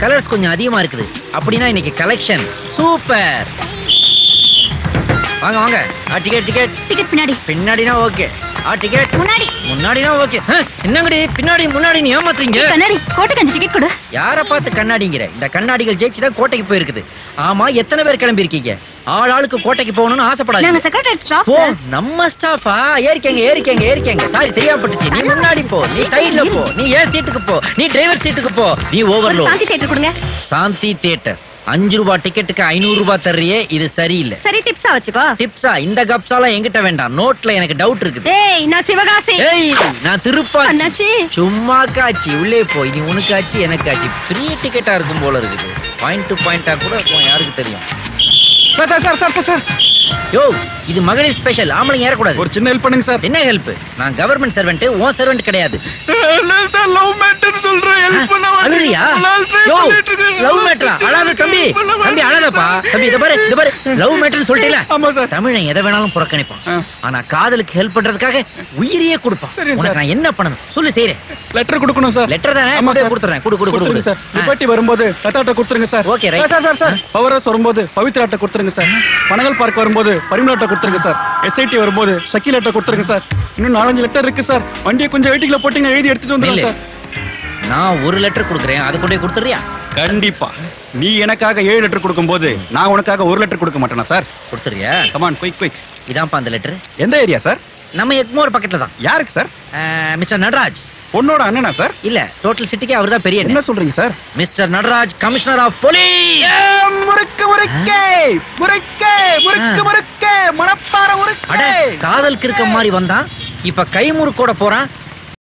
Colours கொஞ்சம் அதிகமா இருக்குது. அப்படின்னா இன்னைக்கு கலெக்ஷன் சூப்பர். வாங்க வாங்க. டிக்கெட் டிக்கெட் டிக்கெட் பின்னாடி. பின்னாடினா ஓகே. டிக்கெட் முன்னாடி. முன்னாடினா ஓகே. என்னங்கடி பின்னாடி முன்னாடி நீ ஏமாத்துறீங்க? கண்ணாடி கோட்டைக்கு 5 டிக்கெட் கொடு. யாரை பார்த்து கண்ணாடிங்கிற? இந்த கண்ணாடிகள் ஜெயிச்சு தான் கோட்டைக்கு போயிருக்குது. ஆமா, எத்தனை பேர் கிளம்பி இருக்கீங்க? ஆளாளுக்கு கோட்டைக்கு போகணும்னு ஆசைப்படாதீங்க. நாங்க செக்ரட்டரி ஸ்டாஃப். ஓ, நம்ம ஸ்டாஃபா? ஏறிக்கங்க. சாரி, தெரியாம பட்டுச்சு. நீ முன்னாடி போ, நீ சைடுல போ, நீ ஏன் சீட்டுக்கு போ, நீ டிரைவர் சீட்டுக்கு போ, நீ ஓவர்லோட். சாந்தி தியேட்டர் கொடுங்க. சாந்தி தியேட்டர் 5 ரூபாய் டிக்கெட்டுக்கு 500 ரூபாய் தர்றியே, இது சரியில்லை. சரி, டிப்ஸா வச்சுக்கோ. டிப்ஸா? இந்த கப்ஸாலாம் என்கிட்ட வேண்டாம். நோட்ல எனக்கு டவுட் இருக்குது. ஏய், நான் சிவகாசி. ஏய், நான் திருப்பாச்சி. அண்ணாச்சி. சும்மா காச்சி. உள்ளே போய் நீ உனக்கு ஆச்சு எனக்கு ஆச்சு. ஃப்ரீ டிக்கெட்டா இருக்கும் போல இருக்குது. பாயிண்ட் டு பாயிண்டா கூட இருக்கும், யாருக்கு தெரியும். சார் யோ, இது மகளிர் ஸ்பெஷல். ஆம்பளைங்க ஏறக்கூடாது. ஒரு சின்ன ஹெல்ப் பண்ணுங்க சார். என்ன ஹெல்ப்? நான் கவர்மெண்ட் சர்வெண்ட், உன் சர்வெண்ட் கிடையாது. சார் லவ் மேட்டர் சொல்றேன், ஹெல்ப் பண்ண அழுறியா? யோ, லவ் மேட்டரா? அழாத தம்பி. தம்பி அழாதப்பா. தம்பி இத பாரு லவ் மேட்டர்னு சொல்லிட்டீல. ஆமா சார். தமிழன் எதை வேணாலும் புறக்கணிப்பான். ஆனா காதலுக்கு ஹெல்ப் பண்றதுக்காக உயிரையே கொடுப்பான். உனக்கு நான் என்ன பண்ணணும் சொல்லு, செய்றேன். லெட்டர் கொடுக்கணும் சார். லெட்டர் தானே? கொடுத்துறேன். குடு சார். லிபர்ட்டி வரும்போது லதாட்ட கொடுத்துருங்க சார். Okay, right. சார் பவரஸ் வரும்போது பவித்ராட்ட கொடுத்துருங்க சார். பனகல் பார்க் வரும்போது பரிமளாட்ட கொடுத்துருங்க சார். எஸ்ஐடி வரும்போது ஷக்கீலாட்ட கொடுத்துருங்க சார். இன்னும் 4-5 லெட்டர் இருக்கு சார். வண்டியை கொஞ்சம் வெயிட்டிங்ல போட்டீங்க, எழுதி எடுத்துட்டு வந்துருங்க சார். நான் ஒரு லெட்டர் கொடுக்குறேன், அது கொண்டே கொடுத்துறியா? கண்டிப்பா. நீ எனக்காக 7 லெட்டர் கொடுக்கும்போது நான் உனக்காக 1 லெட்டர் கொடுக்க மாட்டேனா சார்? கொடுத்துறியா? Come on, quick. இதான்ப்பா அந்த லெட்டர். எந்த ஏரியா சார்? நம்ம எக்மோர் பக்கத்துல தான். யாருக்கு சார்? மிஸ்டர் நடராஜ். பொண்ணோட அண்ணனா சார்? இல்ல, டோட்டல் சிட்டிக்கு அவர்தான் பெரிய என்ன சொல்றீங்க sir? Mister Nataraj, commissioner of police. Murukku Manapparai முறுக்கு. காதல் கிறுக்க மாதிரி வந்தான், இப்ப கைமுறுக்கோட போறான்.